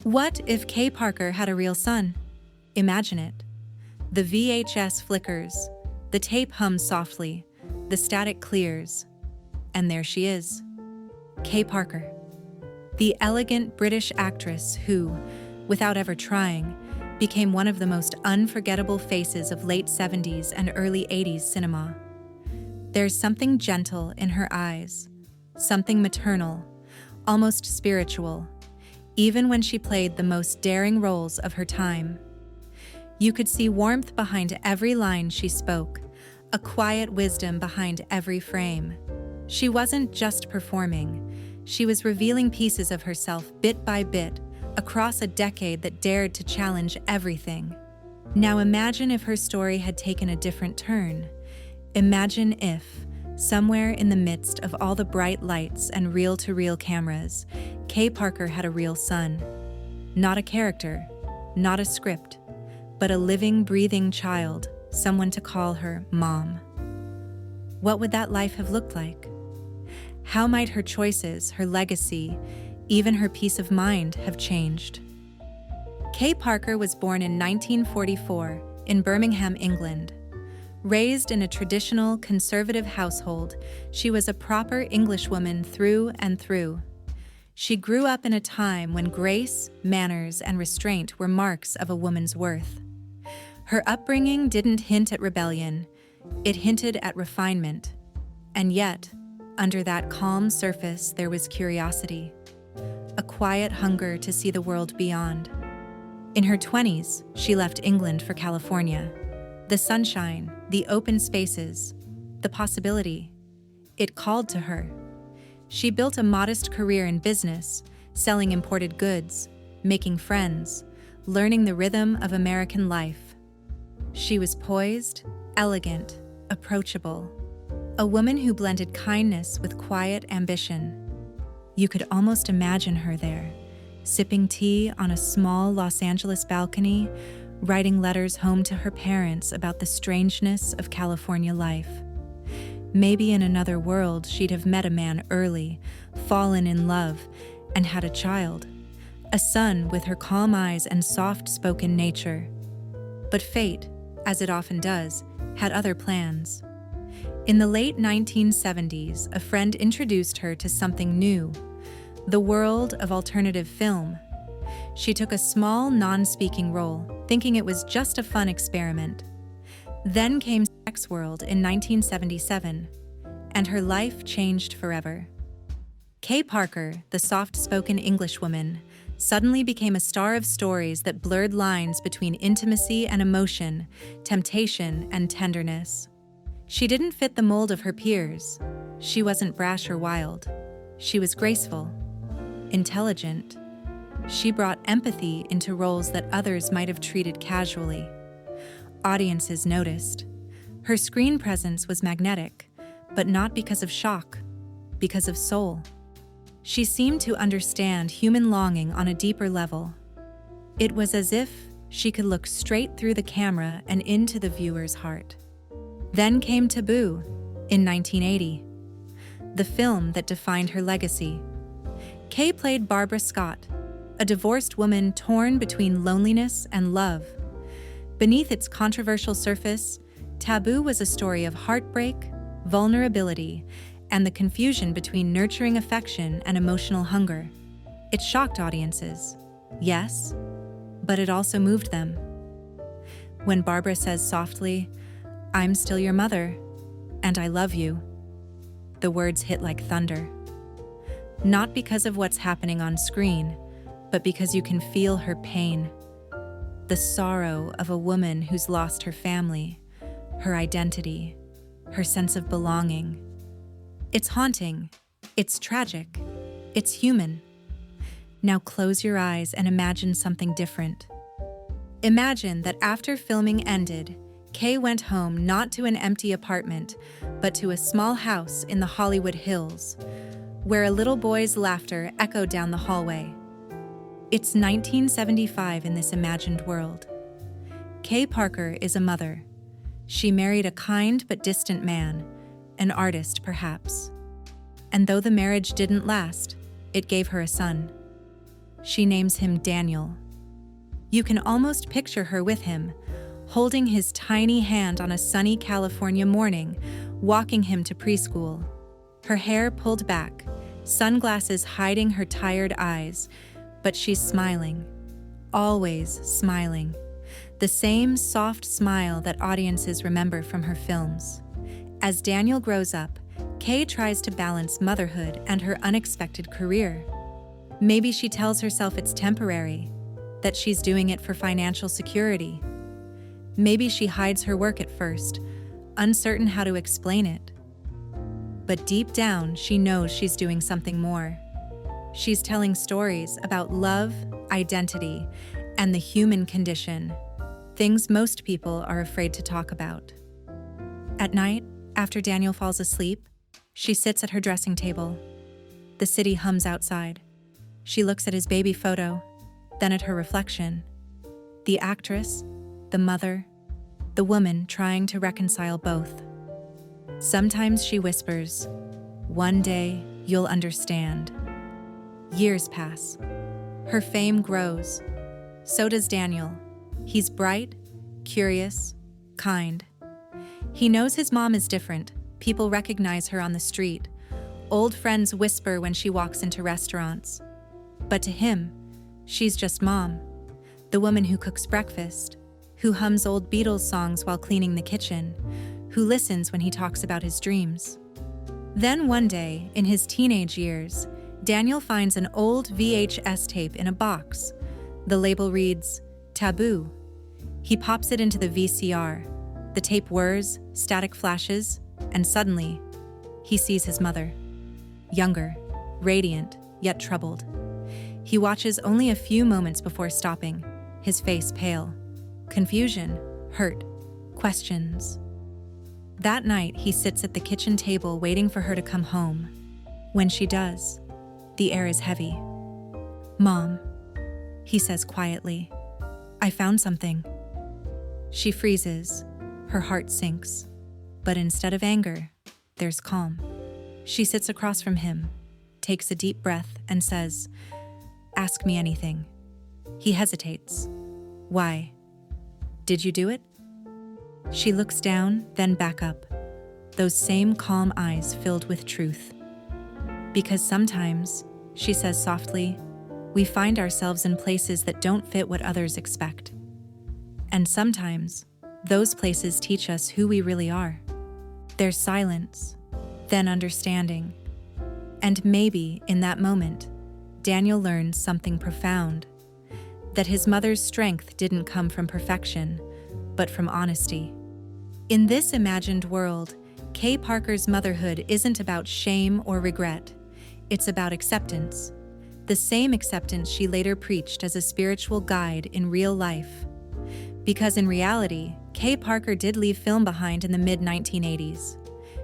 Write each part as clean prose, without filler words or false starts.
What if Kay Parker had a real son? Imagine it. The VHS flickers, the tape hums softly, the static clears, and there she is. Kay Parker, the elegant British actress who, without ever trying, became one of the most unforgettable faces of late 70s and early 80s cinema. There's something gentle in her eyes, something maternal, almost spiritual, even when she played the most daring roles of her time. You could see warmth behind every line she spoke, a quiet wisdom behind every frame. She wasn't just performing, she was revealing pieces of herself bit by bit across a decade that dared to challenge everything. Now imagine if her story had taken a different turn. Imagine if, somewhere in the midst of all the bright lights and reel-to-reel cameras, Kay Parker had a real son. Not a character, not a script, but a living, breathing child, someone to call her Mom. What would that life have looked like? How might her choices, her legacy, even her peace of mind have changed? Kay Parker was born in 1944 in Birmingham, England. Raised in a traditional, conservative household, she was a proper Englishwoman through and through. She grew up in a time when grace, manners, and restraint were marks of a woman's worth. Her upbringing didn't hint at rebellion, it hinted at refinement. And yet, under that calm surface, there was curiosity, a quiet hunger to see the world beyond. In her 20s, she left England for California. The sunshine, the open spaces, the possibility. It called to her. She built a modest career in business, selling imported goods, making friends, learning the rhythm of American life. She was poised, elegant, approachable. A woman who blended kindness with quiet ambition. You could almost imagine her there, sipping tea on a small Los Angeles balcony, writing letters home to her parents about the strangeness of California life. Maybe in another world she'd have met a man early, fallen in love, and had a child, a son with her calm eyes and soft-spoken nature. But fate, as it often does, had other plans. In the late 1970s, a friend introduced her to something new, the world of alternative film. She took a small, non-speaking role, thinking it was just a fun experiment. Then came Sex World in 1977, and her life changed forever. Kay Parker, the soft-spoken Englishwoman, suddenly became a star of stories that blurred lines between intimacy and emotion, temptation and tenderness. She didn't fit the mold of her peers. She wasn't brash or wild. She was graceful, intelligent. She brought empathy into roles that others might have treated casually. Audiences noticed. Her screen presence was magnetic, but not because of shock, because of soul. She seemed to understand human longing on a deeper level. It was as if she could look straight through the camera and into the viewer's heart. Then came Taboo in 1980, the film that defined her legacy. Kay played Barbara Scott, a divorced woman torn between loneliness and love. Beneath its controversial surface, Taboo was a story of heartbreak, vulnerability, and the confusion between nurturing affection and emotional hunger. It shocked audiences, yes, but it also moved them. When Barbara says softly, "I'm still your mother, and I love you," the words hit like thunder. Not because of what's happening on screen, but because you can feel her pain, the sorrow of a woman who's lost her family, her identity, her sense of belonging. It's haunting, it's tragic, it's human. Now close your eyes and imagine something different. Imagine that after filming ended, Kay went home not to an empty apartment, but to a small house in the Hollywood Hills, where a little boy's laughter echoed down the hallway. It's 1975 in this imagined world. Kay Parker is a mother. She married a kind but distant man, an artist perhaps. And though the marriage didn't last, it gave her a son. She names him Daniel. You can almost picture her with him, holding his tiny hand on a sunny California morning, walking him to preschool. Her hair pulled back, sunglasses hiding her tired eyes, but she's smiling. Always smiling. The same soft smile that audiences remember from her films. As Daniel grows up, Kay tries to balance motherhood and her unexpected career. Maybe she tells herself it's temporary, that she's doing it for financial security. Maybe she hides her work at first, uncertain how to explain it. But deep down, she knows she's doing something more. She's telling stories about love, identity, and the human condition, things most people are afraid to talk about. At night, after Daniel falls asleep, she sits at her dressing table. The city hums outside. She looks at his baby photo, then at her reflection. The actress, the mother, the woman trying to reconcile both. Sometimes she whispers, "One day you'll understand." Years pass. Her fame grows. So does Daniel. He's bright, curious, kind. He knows his mom is different. People recognize her on the street. Old friends whisper when she walks into restaurants. But to him, she's just mom, the woman who cooks breakfast, who hums old Beatles songs while cleaning the kitchen, who listens when he talks about his dreams. Then one day, in his teenage years, Daniel finds an old VHS tape in a box. The label reads, "Taboo." He pops it into the VCR. The tape whirs, static flashes, and suddenly, he sees his mother. Younger, radiant, yet troubled. He watches only a few moments before stopping, his face pale. Confusion, hurt, questions. That night, he sits at the kitchen table waiting for her to come home. When she does, the air is heavy. "Mom," he says quietly, "I found something." She freezes, her heart sinks, but instead of anger, there's calm. She sits across from him, takes a deep breath, and says, "Ask me anything." He hesitates. "Why? Did you do it?" She looks down, then back up, those same calm eyes filled with truth. "Because sometimes," she says softly, "we find ourselves in places that don't fit what others expect. And sometimes, those places teach us who we really are." There's silence, then understanding. And maybe, in that moment, Daniel learns something profound. That his mother's strength didn't come from perfection, but from honesty. In this imagined world, Kay Parker's motherhood isn't about shame or regret. It's about acceptance. The same acceptance she later preached as a spiritual guide in real life. Because in reality, Kay Parker did leave film behind in the mid-1980s.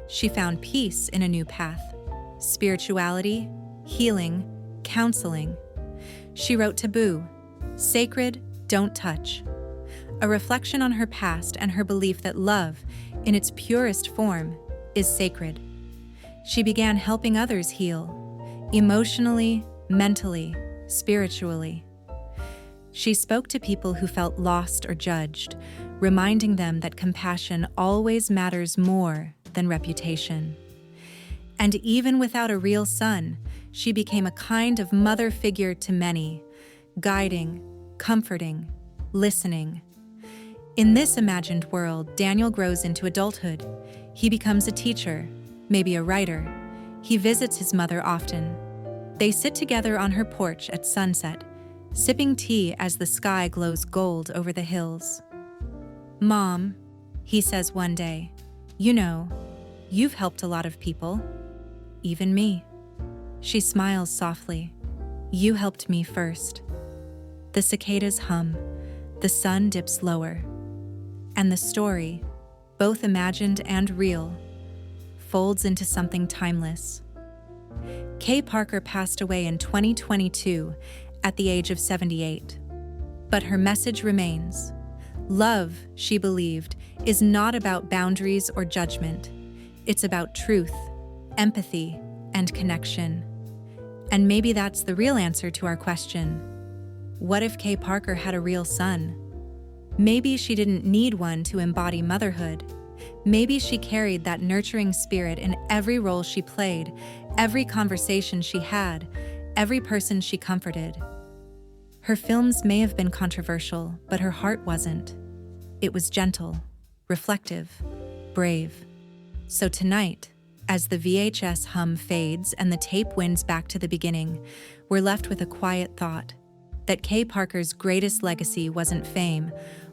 She found peace in a new path. Spirituality, healing, counseling. She wrote Taboo, Sacred, Don't Touch. A reflection on her past and her belief that love, in its purest form, is sacred. She began helping others heal, emotionally, mentally, spiritually. She spoke to people who felt lost or judged, reminding them that compassion always matters more than reputation. And even without a real son, she became a kind of mother figure to many, guiding, comforting, listening. In this imagined world, Daniel grows into adulthood. He becomes a teacher, maybe a writer. He visits his mother often. They sit together on her porch at sunset, sipping tea as the sky glows gold over the hills. "Mom," he says one day, "you know, you've helped a lot of people, even me." She smiles softly. "You helped me first." The cicadas hum, the sun dips lower, and the story, both imagined and real, folds into something timeless. Kay Parker passed away in 2022 at the age of 78. But her message remains. Love, she believed, is not about boundaries or judgment. It's about truth, empathy, and connection. And maybe that's the real answer to our question. What if Kay Parker had a real son? Maybe she didn't need one to embody motherhood. Maybe she carried that nurturing spirit in every role she played, every conversation she had, every person she comforted. Her films may have been controversial, but her heart wasn't. It was gentle, reflective, brave. So tonight, as the VHS hum fades and the tape wins back to the beginning, we're left with a quiet thought that Kay Parker's greatest legacy wasn't fame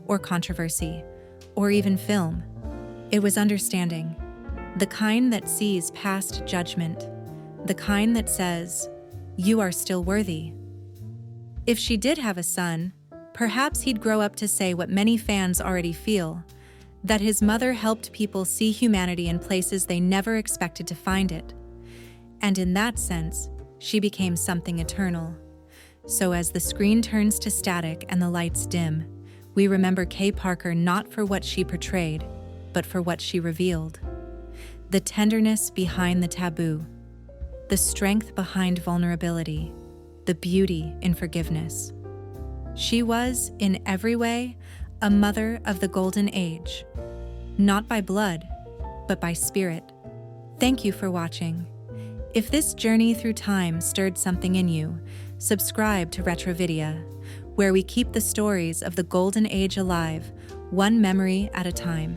or controversy or even film. It was understanding, the kind that sees past judgment, the kind that says, "You are still worthy." If she did have a son, perhaps he'd grow up to say what many fans already feel, that his mother helped people see humanity in places they never expected to find it. And in that sense, she became something eternal. So as the screen turns to static and the lights dim, we remember Kay Parker not for what she portrayed, but for what she revealed. The tenderness behind the taboo, the strength behind vulnerability, the beauty in forgiveness. She was, in every way, a mother of the golden age, not by blood, but by spirit. Thank you for watching. If this journey through time stirred something in you, subscribe to Retrovidia, where we keep the stories of the golden age alive, one memory at a time.